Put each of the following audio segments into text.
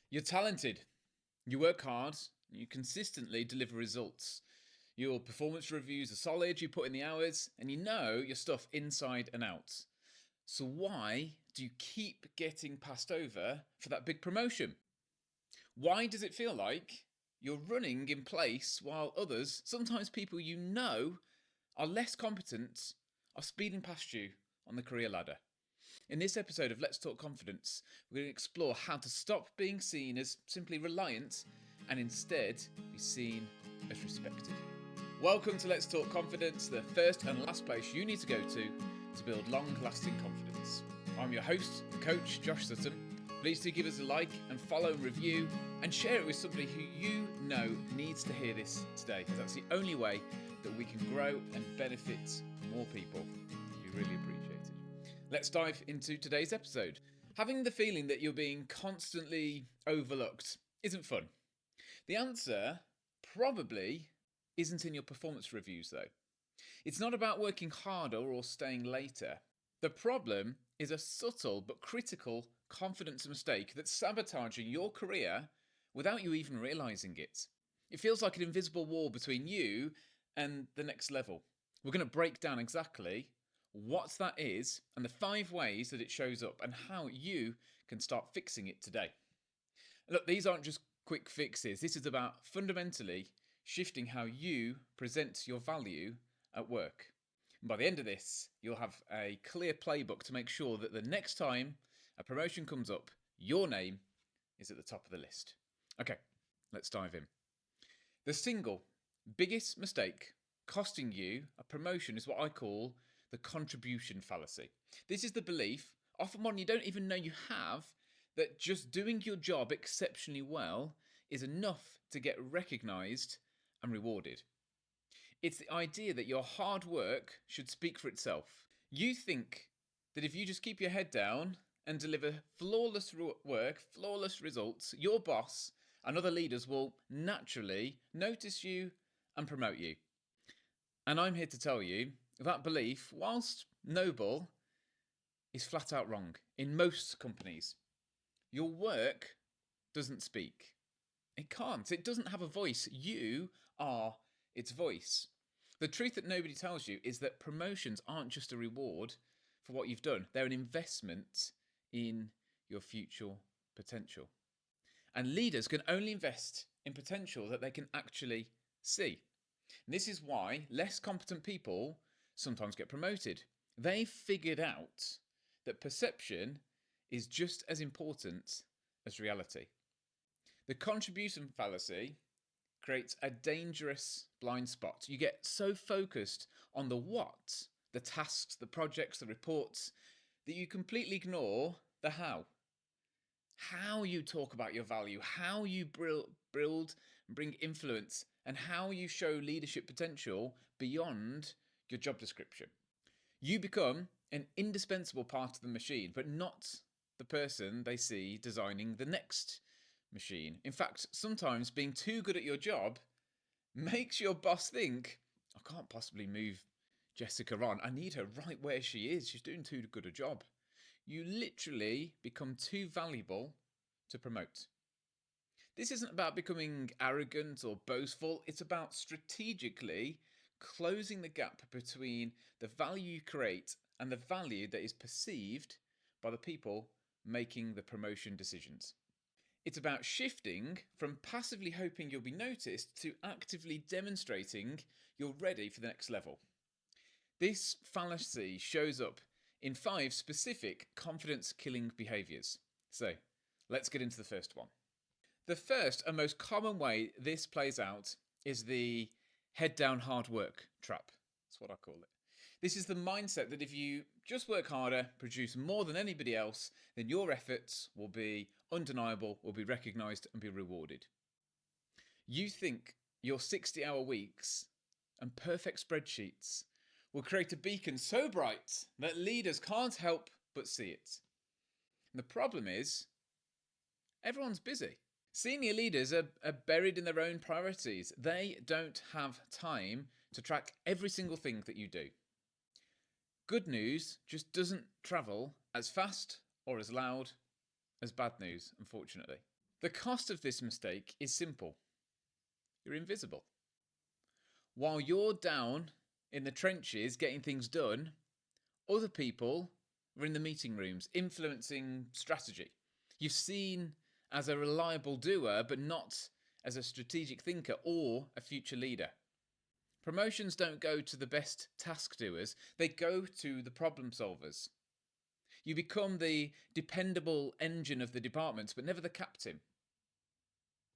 You're talented. You work hard. You consistently deliver results. Your performance reviews are solid. You put in the hours and you know your stuff inside and out. So why do you keep getting passed over for that big promotion? Why does it feel like you're running in place while others, sometimes people you know, are less competent, are speeding past you on the career ladder? In this episode of Let's Talk Confidence, we're going to explore how to stop being seen as simply reliant and instead be seen as respected. Welcome to Let's Talk Confidence, the first and last place you need to go to build long-lasting confidence. I'm your host and coach, Josh Sutton. Please do give us a like and follow and review and share it with somebody who you know needs to hear this today, because that's the only way that we can grow and benefit more people. We really appreciate it. Let's dive into today's episode. Having the feeling that you're being constantly overlooked isn't fun. The answer probably isn't in your performance reviews though. It's not about working harder or staying later. The problem is a subtle but critical confidence mistake that's sabotaging your career without you even realizing it. It feels like an invisible wall between you and the next level. We're going to break down exactly what that is and the 5 ways that it shows up and how you can start fixing it today. Look, these aren't just quick fixes. This is about fundamentally shifting how you present your value at work. And by the end of this, you'll have a clear playbook to make sure that the next time a promotion comes up, your name is at the top of the list. Okay, let's dive in. The single biggest mistake costing you a promotion is what I call the contribution fallacy. This is the belief, often one you don't even know you have, that just doing your job exceptionally well is enough to get recognized and rewarded. It's the idea that your hard work should speak for itself. You think that if you just keep your head down and deliver flawless work, flawless results, your boss and other leaders will naturally notice you and promote you. And I'm here to tell you that belief, whilst noble, is flat out wrong in most companies. Your work doesn't speak. It can't. It doesn't have a voice. You are its voice. The truth that nobody tells you is that promotions aren't just a reward for what you've done. They're an investment in your future potential. And leaders can only invest in potential that they can actually see. And this is why less competent people sometimes get promoted. They've figured out that perception is just as important as reality. The contribution fallacy creates a dangerous blind spot. You get so focused on the what, the tasks, the projects, the reports, that you completely ignore the how. How you talk about your value, how you build and bring influence, and how you show leadership potential beyond your job description. You become an indispensable part of the machine, but not the person they see designing the next machine. In fact, sometimes being too good at your job makes your boss think, I can't possibly move Jessica on. I need her right where she is. She's doing too good a job. You literally become too valuable to promote. This isn't about becoming arrogant or boastful. It's about strategically closing the gap between the value you create and the value that is perceived by the people making the promotion decisions. It's about shifting from passively hoping you'll be noticed to actively demonstrating you're ready for the next level. This fallacy shows up in 5 specific confidence-killing behaviours. So, let's get into the first one. The first and most common way this plays out is the head down hard work trap. That's what I call it. This is the mindset that if you just work harder, produce more than anybody else, then your efforts will be undeniable, will be recognised and be rewarded. You think your 60-hour weeks and perfect spreadsheets will create a beacon so bright that leaders can't help but see it. And the problem is, everyone's busy. Senior leaders are buried in their own priorities. They don't have time to track every single thing that you do. Good news just doesn't travel as fast or as loud as bad news, unfortunately. The cost of this mistake is simple. You're invisible. While you're down in the trenches getting things done, other people are in the meeting rooms influencing strategy. You're seen as a reliable doer, but not as a strategic thinker or a future leader. Promotions don't go to the best task doers, they go to the problem solvers. You become the dependable engine of the department, but never the captain.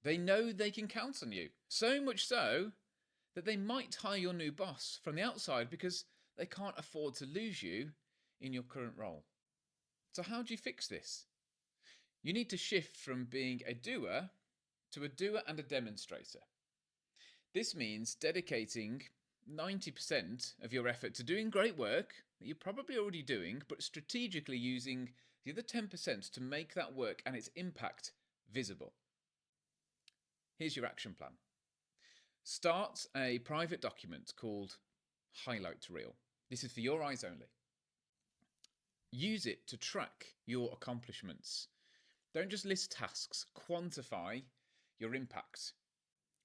They know they can count on you, so much so that they might hire your new boss from the outside because they can't afford to lose you in your current role. So how do you fix this? You need to shift from being a doer to a doer and a demonstrator. This means dedicating 90% of your effort to doing great work that you're probably already doing, but strategically using the other 10% to make that work and its impact visible. Here's your action plan. Start a private document called Highlight Reel. This is for your eyes only. Use it to track your accomplishments. Don't just list tasks, quantify your impact.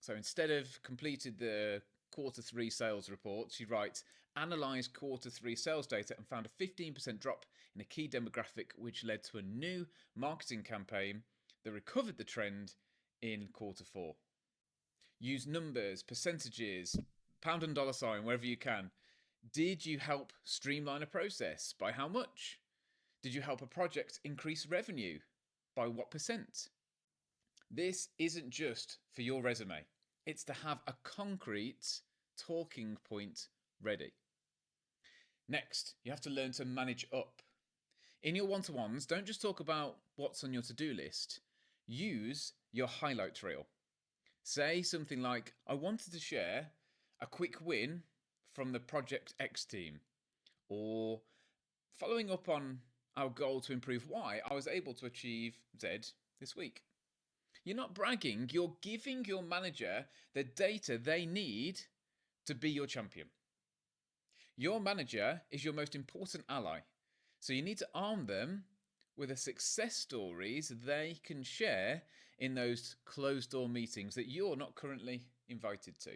So instead of completed the Q3 sales reports, you write, analysed Q3 sales data and found a 15% drop in a key demographic, which led to a new marketing campaign that recovered the trend in Q4. Use numbers, percentages, pound and dollar sign, wherever you can. Did you help streamline a process? By how much? Did you help a project increase revenue? By what percent? This isn't just for your resume. It's to have a concrete talking point ready. Next, you have to learn to manage up. In your one-to-ones, don't just talk about what's on your to-do list. Use your highlight reel. Say something like, I wanted to share a quick win from the Project X team, or following up on our goal to improve Y, I was able to achieve Z this week. You're not bragging, you're giving your manager the data they need to be your champion. Your manager is your most important ally, so you need to arm them with the success stories they can share in those closed door meetings that you're not currently invited to.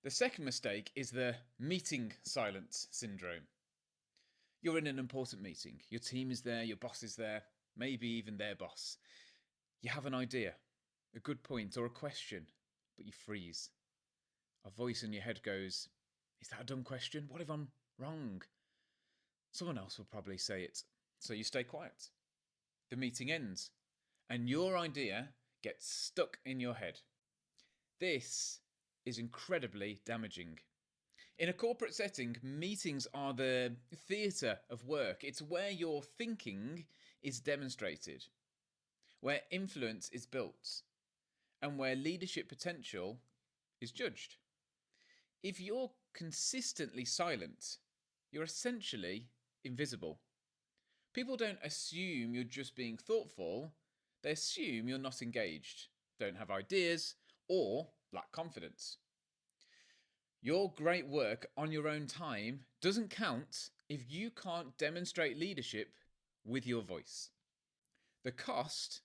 The second mistake is the meeting silence syndrome. You're in an important meeting. Your team is there, your boss is there, maybe even their boss. You have an idea, a good point or a question, but you freeze. A voice in your head goes, is that a dumb question? What if I'm wrong? Someone else will probably say it. So you stay quiet. The meeting ends, and your idea gets stuck in your head. This is incredibly damaging. In a corporate setting, meetings are the theatre of work. It's where your thinking is demonstrated, where influence is built, and where leadership potential is judged. If you're consistently silent, you're essentially invisible. People don't assume you're just being thoughtful, they assume you're not engaged, don't have ideas, or lack confidence. Your great work on your own time doesn't count if you can't demonstrate leadership with your voice. The cost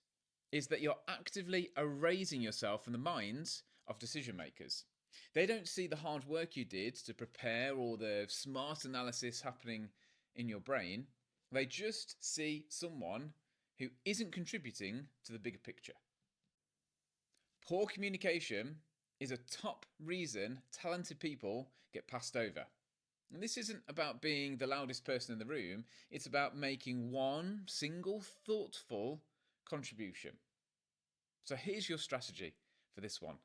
is that you're actively erasing yourself from the minds of decision makers. They don't see the hard work you did to prepare or the smart analysis happening in your brain. They just see someone who isn't contributing to the bigger picture. Poor communication is a top reason talented people get passed over. And this isn't about being the loudest person in the room, it's about making one single thoughtful contribution. So here's your strategy for this one.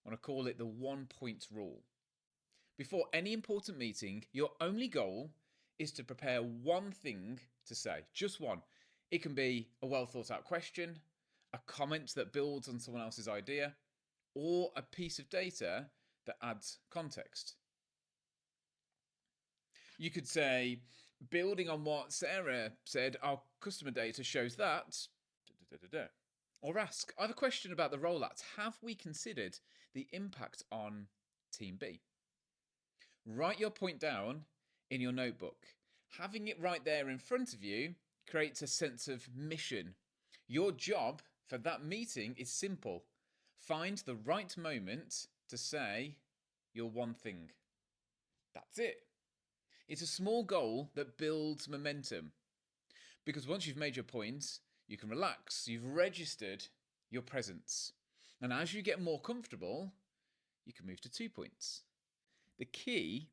I want to call it the 1 point rule. Before any important meeting, your only goal is to prepare one thing to say, just one. It can be a well thought out question, a comment that builds on someone else's idea, or a piece of data that adds context. You could say, building on what Sarah said, our customer data shows that. Or ask, I have a question about the rollouts. Have we considered the impact on Team B? Write your point down in your notebook. Having it right there in front of you creates a sense of mission. Your job for that meeting is simple. Find the right moment to say your one thing. That's it. It's a small goal that builds momentum. Because once you've made your point, you can relax. You've registered your presence. And as you get more comfortable, you can move to 2 points. The key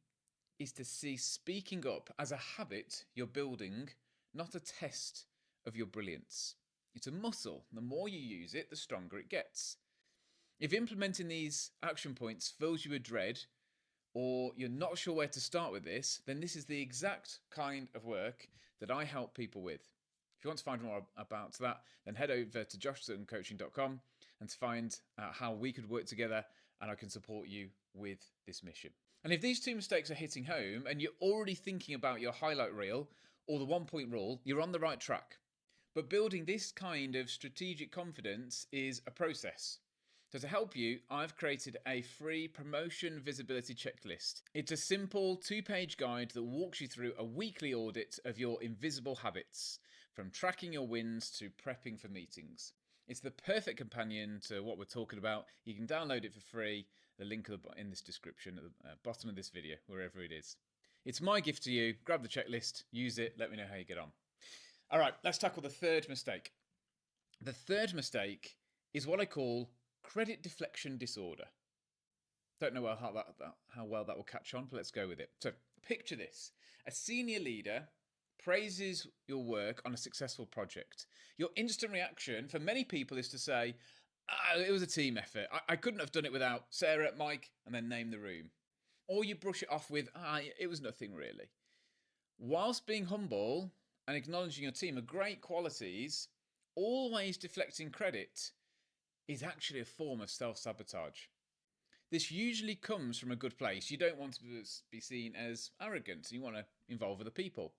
is to see speaking up as a habit you're building, not a test of your brilliance. It's a muscle. The more you use it, the stronger it gets. If implementing these action points fills you with dread, or you're not sure where to start with this, then this is the exact kind of work that I help people with. If you want to find more about that, then head over to joshsuttoncoaching.com and to find out how we could work together and I can support you with this mission. And if these 2 mistakes are hitting home and you're already thinking about your highlight reel or the 1 point rule, you're on the right track. But building this kind of strategic confidence is a process. So to help you, I've created a free promotion visibility checklist. It's a simple 2-page guide that walks you through a weekly audit of your invisible habits, from tracking your wins to prepping for meetings. It's the perfect companion to what we're talking about. You can download it for free. The link in this description at the bottom of this video, wherever it is. It's my gift to you. Grab the checklist, use it, let me know how you get on. All right, let's tackle the 3rd mistake. The 3rd mistake is what I call credit deflection disorder. Don't know how well that will catch on, but let's go with it. So picture this. A senior leader praises your work on a successful project. Your instant reaction for many people is to say, it was a team effort. I couldn't have done it without Sarah, Mike, and then name the room. Or you brush it off with, it was nothing really. Whilst being humble and acknowledging your team are great qualities, always deflecting credit is actually a form of self-sabotage. This usually comes from a good place. You don't want to be seen as arrogant. You want to involve other people.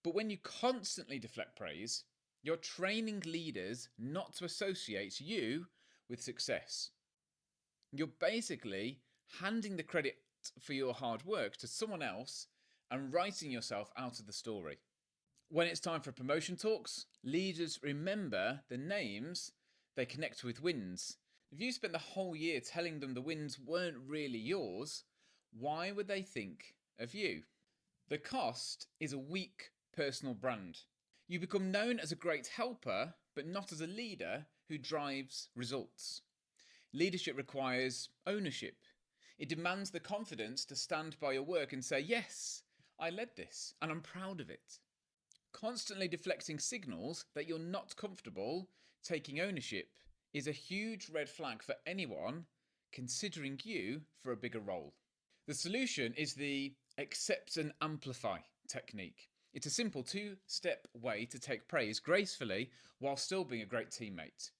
But when you constantly deflect praise, you're training leaders not to associate you with success. You're basically handing the credit for your hard work to someone else and writing yourself out of the story. When it's time for promotion talks, leaders remember the names they connect with wins. If you spent the whole year telling them the wins weren't really yours, why would they think of you? The cost is a weak personal brand. You become known as a great helper, but not as a leader who drives results. Leadership requires ownership. It demands the confidence to stand by your work and say, yes, I led this and I'm proud of it. Constantly deflecting signals that you're not comfortable taking ownership is a huge red flag for anyone considering you for a bigger role. The solution is the accept and amplify technique. It's a simple 2-step way to take praise gracefully while still being a great teammate.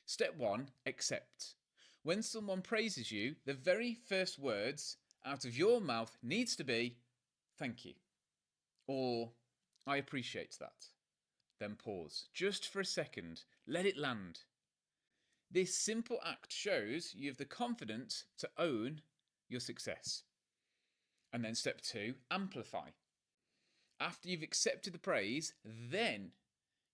Step 1, accept. When someone praises you, the very first words out of your mouth needs to be, thank you, or I appreciate that. Then pause, just for a second, let it land. This simple act shows you have the confidence to own your success. And then step 2, amplify. After you've accepted the praise, then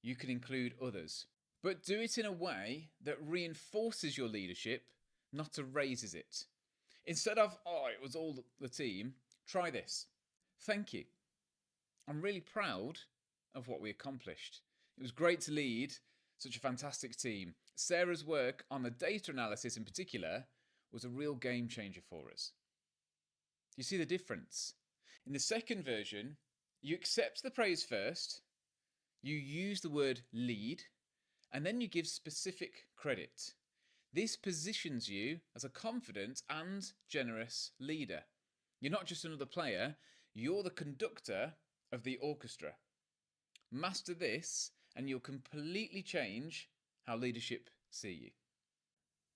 you can include others. But do it in a way that reinforces your leadership, not erases it. Instead of, it was all the team, try this. Thank you. I'm really proud of what we accomplished. It was great to lead such a fantastic team. Sarah's work on the data analysis in particular was a real game changer for us. Do you see the difference? In the second version, you accept the praise first, you use the word lead, and then you give specific credit. This positions you as a confident and generous leader. You're not just another player, you're the conductor of the orchestra. Master this and you'll completely change how leadership see you.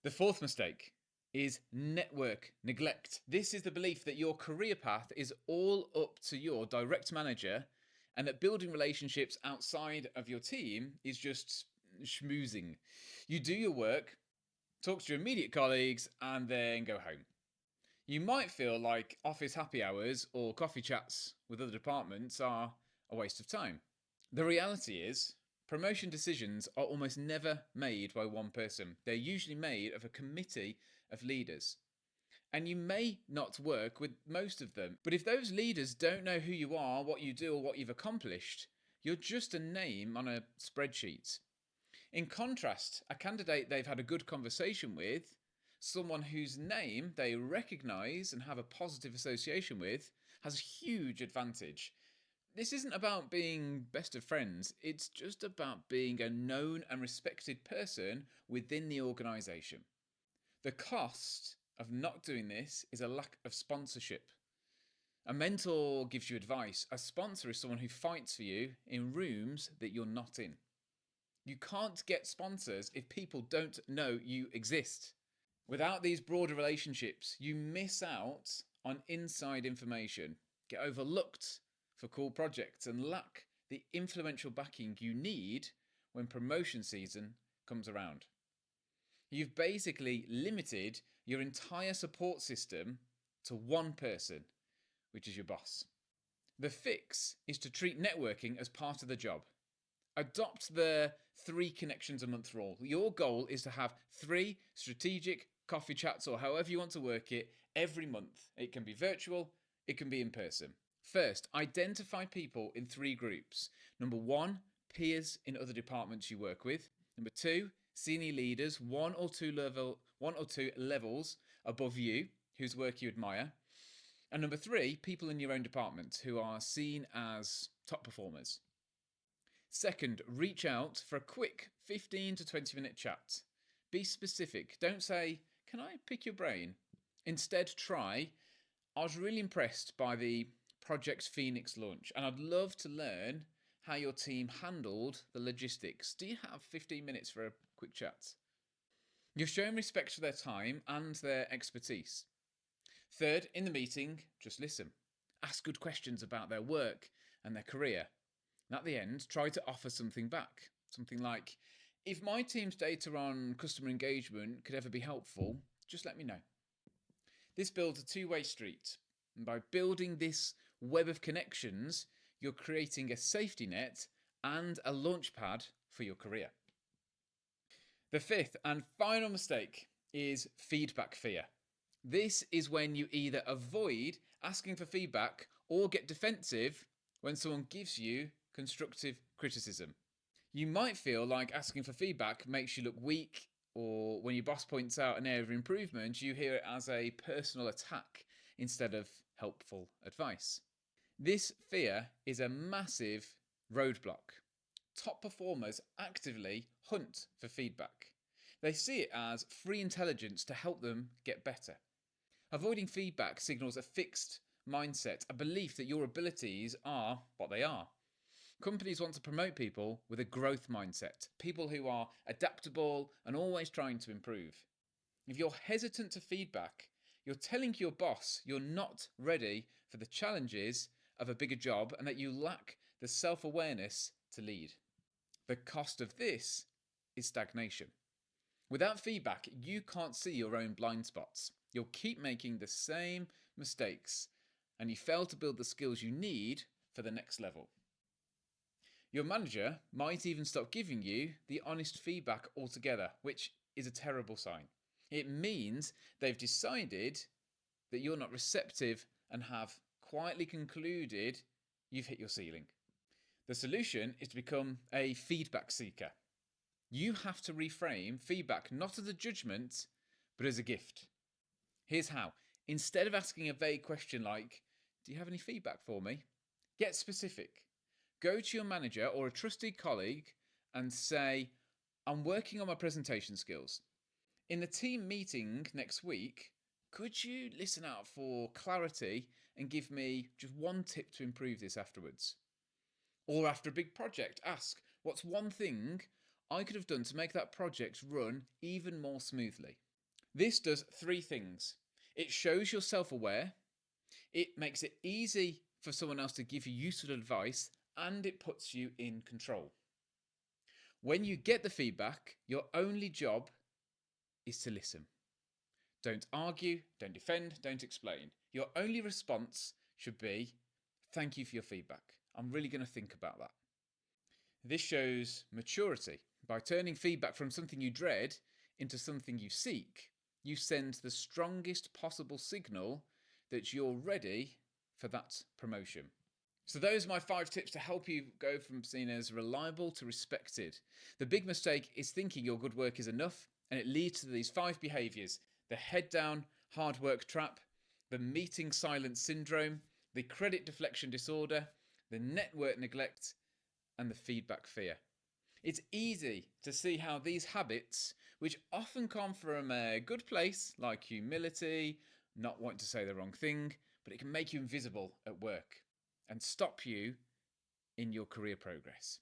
The 4th mistake is network neglect. This is the belief that your career path is all up to your direct manager and that building relationships outside of your team is just schmoozing. You do your work, talk to your immediate colleagues, and then go home. You might feel like office happy hours or coffee chats with other departments are a waste of time. The reality is, promotion decisions are almost never made by one person. They're usually made of a committee of leaders. And you may not work with most of them, but if those leaders don't know who you are, what you do, or what you've accomplished, you're just a name on a spreadsheet. In contrast, a candidate they've had a good conversation with, someone whose name they recognise and have a positive association with, has a huge advantage. This isn't about being best of friends, it's just about being a known and respected person within the organisation. The cost of not doing this is a lack of sponsorship. A mentor gives you advice. A sponsor is someone who fights for you in rooms that you're not in. You can't get sponsors if people don't know you exist. Without these broader relationships, you miss out on inside information, get overlooked for cool projects, and lack the influential backing you need when promotion season comes around. You've basically limited your entire support system to one person, which is your boss. The fix is to treat networking as part of the job. Adopt the 3 connections a month rule. Your goal is to have 3 strategic coffee chats, or however you want to work it, every month. It can be virtual, it can be in person. First, identify people in 3 groups. Number 1, peers in other departments you work with. Number 2, senior leaders, one or two levels above you, whose work you admire. And number 3, people in your own department who are seen as top performers. Second, reach out for a quick 15 to 20 minute chat. Be specific. Don't say, "Can I pick your brain?" Instead, try, "I was really impressed by the Project Phoenix launch, and I'd love to learn how your team handled the logistics. Do you have 15 minutes for a quick chat?" You're showing respect for their time and their expertise. Third, in the meeting, just listen. Ask good questions about their work and their career. And at the end, try to offer something back. Something like, "If my team's data on customer engagement could ever be helpful, just let me know." This builds a two-way street. And by building this web of connections, you're creating a safety net and a launch pad for your career. The fifth and final mistake is feedback fear. This is when you either avoid asking for feedback or get defensive when someone gives you constructive criticism. You might feel like asking for feedback makes you look weak, or when your boss points out an area of improvement, you hear it as a personal attack instead of helpful advice. This fear is a massive roadblock. Top performers actively hunt for feedback. They see it as free intelligence to help them get better. Avoiding feedback signals a fixed mindset, a belief that your abilities are what they are. Companies want to promote people with a growth mindset, people who are adaptable and always trying to improve. If you're hesitant to feedback, you're telling your boss you're not ready for the challenges of a bigger job and that you lack the self-awareness to lead. The cost of this is stagnation. Without feedback, you can't see your own blind spots. You'll keep making the same mistakes and you fail to build the skills you need for the next level. Your manager might even stop giving you the honest feedback altogether, which is a terrible sign. It means they've decided that you're not receptive and have quietly concluded you've hit your ceiling. The solution is to become a feedback seeker. You have to reframe feedback not as a judgment, but as a gift. Here's how. Instead of asking a vague question like, "Do you have any feedback for me?" get specific. Go to your manager or a trusted colleague and say, "I'm working on my presentation skills. In the team meeting next week, could you listen out for clarity and give me just one tip to improve this afterwards?" Or after a big project, ask, "What's one thing I could have done to make that project run even more smoothly?" This does 3 things. It shows you're self-aware, it makes it easy for someone else to give you useful advice, and it puts you in control. When you get the feedback, your only job is to listen. Don't argue, don't defend, don't explain. Your only response should be, "Thank you for your feedback. I'm really going to think about that. This shows maturity. By turning feedback from something you dread into something you seek, you send the strongest possible signal that you're ready for that promotion. So those are my 5 tips to help you go from seen as reliable to respected. The big mistake is thinking your good work is enough, and it leads to these 5 behaviours: the head down, hard work trap, the meeting silence syndrome, the credit deflection disorder, the network neglect, and the feedback fear. It's easy to see how these habits, which often come from a good place, like humility, not wanting to say the wrong thing, but it can make you invisible at work and stop you in your career progress.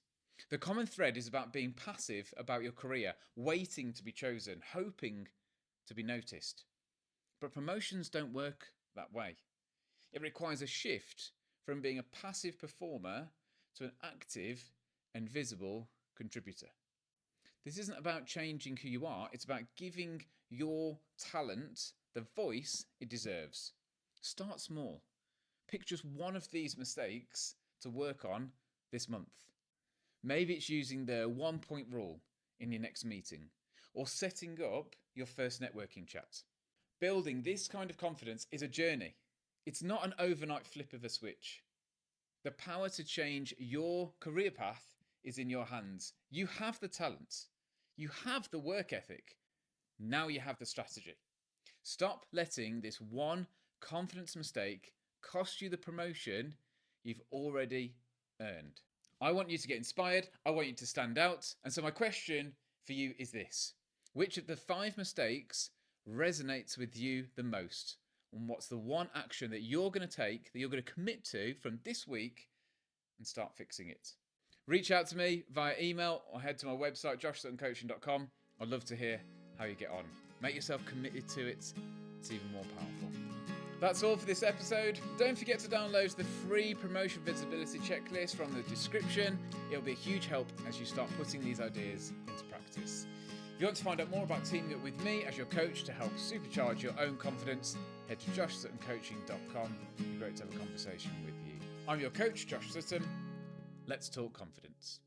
The common thread is about being passive about your career, waiting to be chosen, hoping to be noticed. But promotions don't work that way. It requires a shift from being a passive performer to an active and visible contributor. This isn't about changing who you are, it's about giving your talent the voice it deserves. Start small. Pick just one of these mistakes to work on this month. Maybe it's using the 1-point rule in your next meeting, or setting up your first networking chat. Building this kind of confidence is a journey. It's not an overnight flip of a switch. The power to change your career path is in your hands. You have the talent. You have the work ethic. Now you have the strategy. Stop letting this one confidence mistake cost you the promotion you've already earned. I want you to get inspired. I want you to stand out. And so my question for you is this: which of the 5 mistakes resonates with you the most? And what's the one action that you're going to take, that you're going to commit to from this week and start fixing it? Reach out to me via email or head to my website, joshsuttoncoaching.com. I'd love to hear how you get on. Make yourself committed to it. It's even more powerful. That's all for this episode. Don't forget to download the free promotion visibility checklist from the description. It'll be a huge help as you start putting these ideas into practice. If you want to find out more about teaming up with me as your coach to help supercharge your own confidence, head to joshsuttoncoaching.com. It'd be great to have a conversation with you. I'm your coach, Josh Sutton. Let's talk confidence.